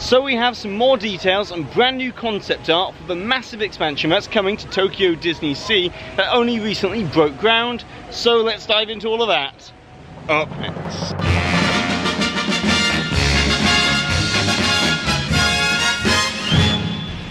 So we have some more details and brand new concept art for the massive expansion that's coming to Tokyo DisneySea that only recently broke ground. So let's dive into all of that up next.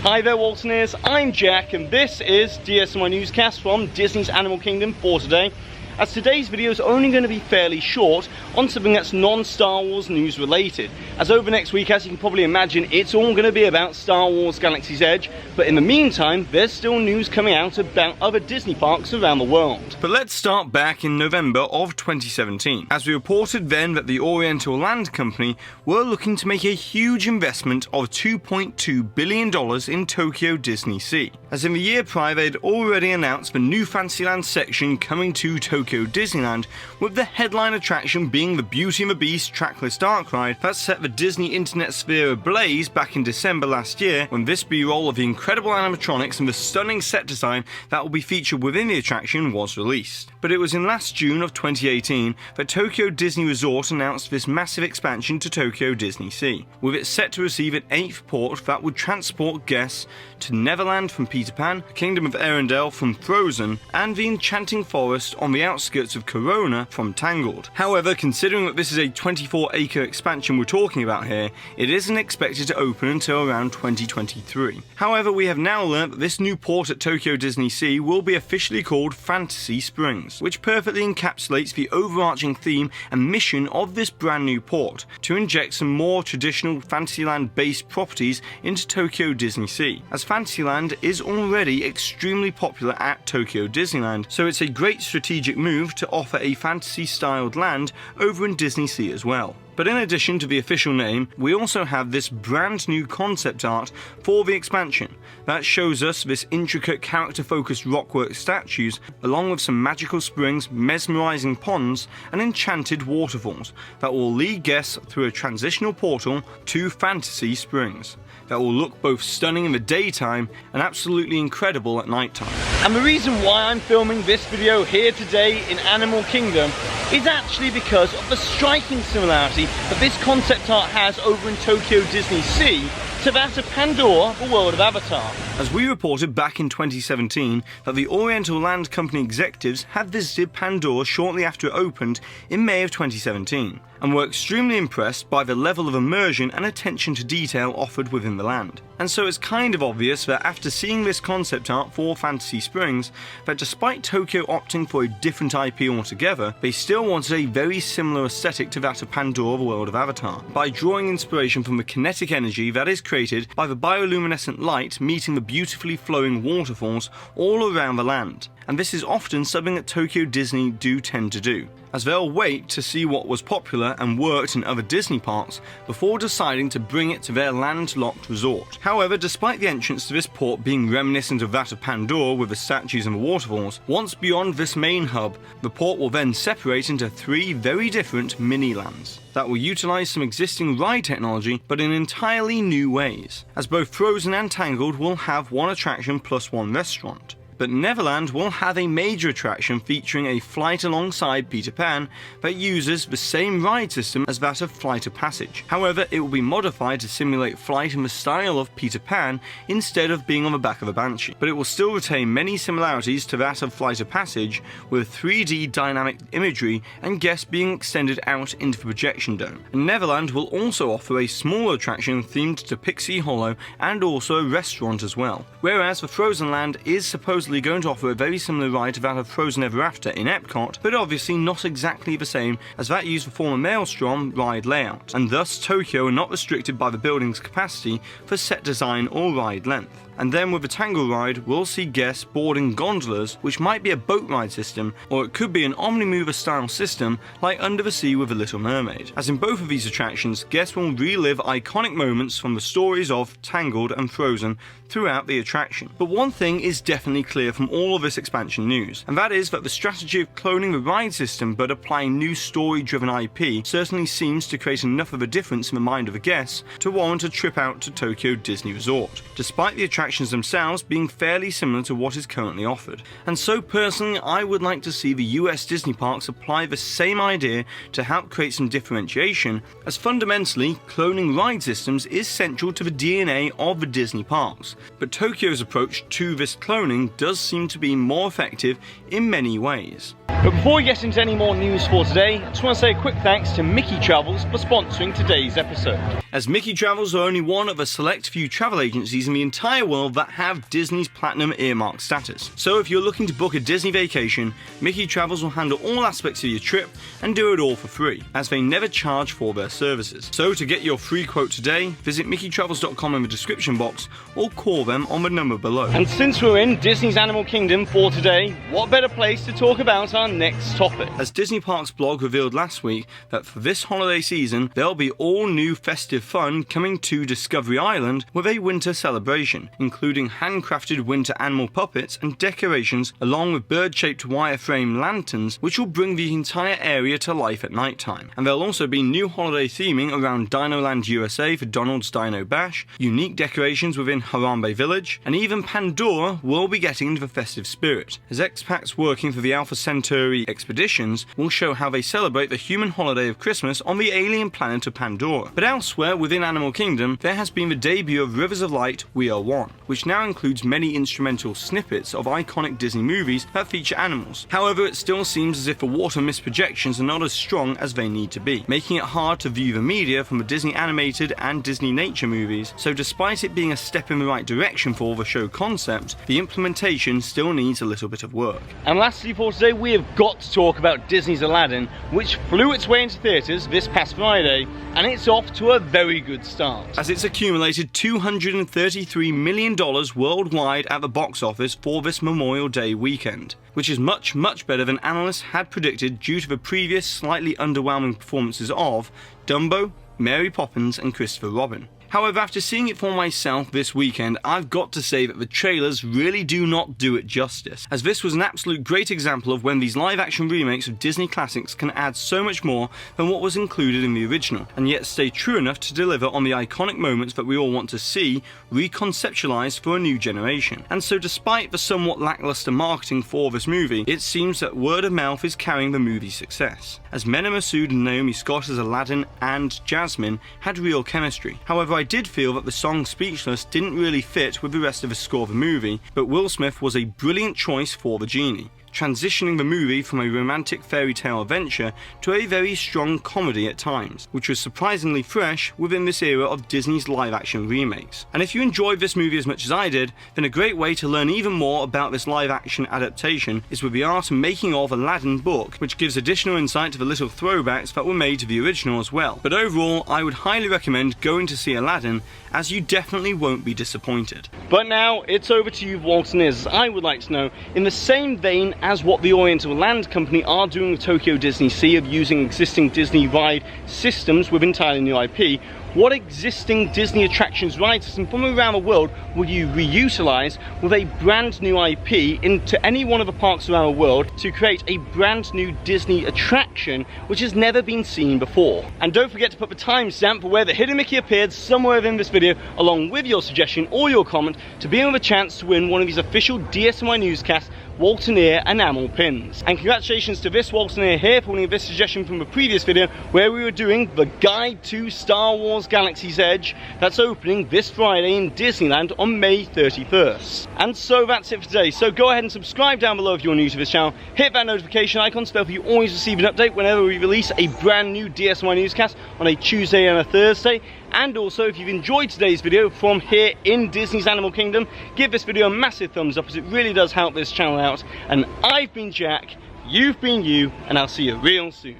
Hi there Waltoneers, I'm Jack and this is DSNY Newscast from Disney's Animal Kingdom for today. As today's video is only going to be fairly short on something that's non-Star Wars news related. As over next week, as you can probably imagine, it's all going to be about Star Wars Galaxy's Edge. But in the meantime, there's still news coming out about other Disney parks around the world. But let's start back in November of 2017, as we reported then that the Oriental Land Company were looking to make a huge investment of $2.2 billion in Tokyo DisneySea. As in the year prior, they'd already announced the new Fantasyland section coming to Tokyo Disneyland, with the headline attraction being the Beauty and the Beast trackless dark ride that set the Disney internet sphere ablaze back in December last year, when this B-roll of the incredible animatronics and the stunning set design that will be featured within the attraction was released. But it was in last June of 2018 that Tokyo Disney Resort announced this massive expansion to Tokyo DisneySea, with it set to receive an 8th port that would transport guests to Neverland from Peter Pan, the Kingdom of Arendelle from Frozen, and the Enchanting Forest on the outskirts of Corona from Tangled. However, considering that this is a 24-acre expansion we're talking about here, it isn't expected to open until around 2023. However, we have now learnt that this new port at Tokyo DisneySea will be officially called Fantasy Springs, which perfectly encapsulates the overarching theme and mission of this brand new port, to inject some more traditional Fantasyland-based properties into Tokyo DisneySea, as Fantasyland is already extremely popular at Tokyo Disneyland, so it's a great strategic move to offer a fantasy-styled land over in DisneySea as well. But in addition to the official name, we also have this brand new concept art for the expansion that shows us this intricate character-focused rockwork statues, along with some magical springs, mesmerizing ponds, and enchanted waterfalls that will lead guests through a transitional portal to Fantasy Springs that will look both stunning in the daytime and absolutely incredible at nighttime. And the reason why I'm filming this video here today in Animal Kingdom is actually because of the striking similarity that this concept art has over in Tokyo DisneySea to that of Pandora, the world of Avatar. As we reported back in 2017 that the Oriental Land Company executives had visited Pandora shortly after it opened in May of 2017, and were extremely impressed by the level of immersion and attention to detail offered within the land. And so it's kind of obvious that after seeing this concept art for Fantasy Springs, that despite Tokyo opting for a different IP altogether, they still wanted a very similar aesthetic to that of Pandora, the world of Avatar, by drawing inspiration from the kinetic energy that is created by the bioluminescent light meeting the beautifully flowing waterfalls all around the land. And this is often something that Tokyo Disney do tend to do, as they'll wait to see what was popular and worked in other Disney parks before deciding to bring it to their landlocked resort. However, despite the entrance to this port being reminiscent of that of Pandora with the statues and the waterfalls, once beyond this main hub, the port will then separate into 3 very different mini-lands that will utilise some existing ride technology but in entirely new ways, as both Frozen and Tangled will have one attraction plus one restaurant. But Neverland will have a major attraction featuring a flight alongside Peter Pan that uses the same ride system as that of Flight of Passage. However, it will be modified to simulate flight in the style of Peter Pan instead of being on the back of a Banshee. But it will still retain many similarities to that of Flight of Passage, with 3D dynamic imagery and guests being extended out into the projection dome. And Neverland will also offer a smaller attraction themed to Pixie Hollow and also a restaurant as well. Whereas the Frozen Land is supposedly going to offer a very similar ride to that of Frozen Ever After in Epcot, but obviously not exactly the same, as that used the former Maelstrom ride layout, and thus Tokyo are not restricted by the building's capacity for set design or ride length. And then with the Tangle ride, we'll see guests boarding gondolas, which might be a boat ride system, or it could be an Omnimover style system like Under the Sea with the Little Mermaid. As in both of these attractions, guests will relive iconic moments from the stories of Tangled and Frozen throughout the attraction. But one thing is definitely clear clear from all of this expansion news, and that is that the strategy of cloning the ride system but applying new story-driven IP certainly seems to create enough of a difference in the mind of the guests to warrant a trip out to Tokyo Disney Resort, despite the attractions themselves being fairly similar to what is currently offered. And so personally, I would like to see the US Disney parks apply the same idea to help create some differentiation, as fundamentally, cloning ride systems is central to the DNA of the Disney parks. But Tokyo's approach to this cloning does seem to be more effective in many ways. But before we get into any more news for today, I just want to say a quick thanks to Mickey Travels for sponsoring today's episode. As Mickey Travels are only one of a select few travel agencies in the entire world that have Disney's Platinum earmark status. So if you're looking to book a Disney vacation, Mickey Travels will handle all aspects of your trip and do it all for free, as they never charge for their services. So to get your free quote today, visit MickeyTravels.com in the description box or call them on the number below. And since we're in Disney's Animal Kingdom for today, what better place to talk about our next topic? As Disney Parks blog revealed last week that for this holiday season, there'll be all new festive fun coming to Discovery Island with a winter celebration, including handcrafted winter animal puppets and decorations along with bird-shaped wireframe lanterns which will bring the entire area to life at night time. And there'll also be new holiday theming around Dinoland USA for Donald's Dino Bash, unique decorations within Harambe Village, and even Pandora will be getting into the festive spirit, as expats working for the Alpha Centauri expeditions will show how they celebrate the human holiday of Christmas on the alien planet of Pandora. But elsewhere within Animal Kingdom, there has been the debut of Rivers of Light We Are One, which now includes many instrumental snippets of iconic Disney movies that feature animals. However, it still seems as if the water mist projections are not as strong as they need to be, making it hard to view the media from the Disney animated and Disney nature movies. So despite it being a step in the right direction for the show concept, the implementation still needs a little bit of work. And lastly for today, we have got to talk about Disney's Aladdin, which flew its way into theatres this past Friday, and it's off to a very good start, as it's accumulated $233 million worldwide at the box office for this Memorial Day weekend, which is much better than analysts had predicted due to the previous slightly underwhelming performances of Dumbo, Mary Poppins and Christopher Robin. However, after seeing it for myself this weekend, I've got to say that the trailers really do not do it justice, as this was an absolute great example of when these live-action remakes of Disney classics can add so much more than what was included in the original, and yet stay true enough to deliver on the iconic moments that we all want to see reconceptualized for a new generation. And so despite the somewhat lackluster marketing for this movie, it seems that word of mouth is carrying the movie's success, as Mena Massoud and Naomi Scott as Aladdin and Jasmine had real chemistry. However, I did feel that the song Speechless didn't really fit with the rest of the score of the movie, but Will Smith was a brilliant choice for the genie, transitioning the movie from a romantic fairy tale adventure to a very strong comedy at times, which was surprisingly fresh within this era of Disney's live-action remakes. And if you enjoyed this movie as much as I did, then a great way to learn even more about this live-action adaptation is with the art and making of Aladdin book, which gives additional insight to the little throwbacks that were made to the original as well. But overall, I would highly recommend going to see Aladdin, as you definitely won't be disappointed. But now, it's over to you, Walt Disney, as I would like to know, in the same vein as what the Oriental Land Company are doing with Tokyo DisneySea of using existing Disney ride systems with entirely new IP, what existing Disney attractions ride system from around the world would you reutilize with a brand new IP into any one of the parks around the world to create a brand new Disney attraction which has never been seen before? And don't forget to put the timestamp for where the hidden Mickey appeared somewhere within this video, along with your suggestion or your comment, to be in with a chance to win one of these official DSNY Newscast Walt Disney enamel pins. And congratulations to this Walt Disney here for winning this suggestion from a previous video where we were doing the Guide to Star Wars Galaxy's Edge that's opening this Friday in Disneyland on May 31st. And so that's it for today. So go ahead and subscribe down below if you're new to this channel. Hit that notification icon so that you always receive an update whenever we release a brand new DSNY Newscast on a Tuesday and a Thursday. And also, if you've enjoyed today's video from here in Disney's Animal Kingdom, give this video a massive thumbs up, as it really does help this channel out. And I've been Jack, you've been you, and I'll see you real soon.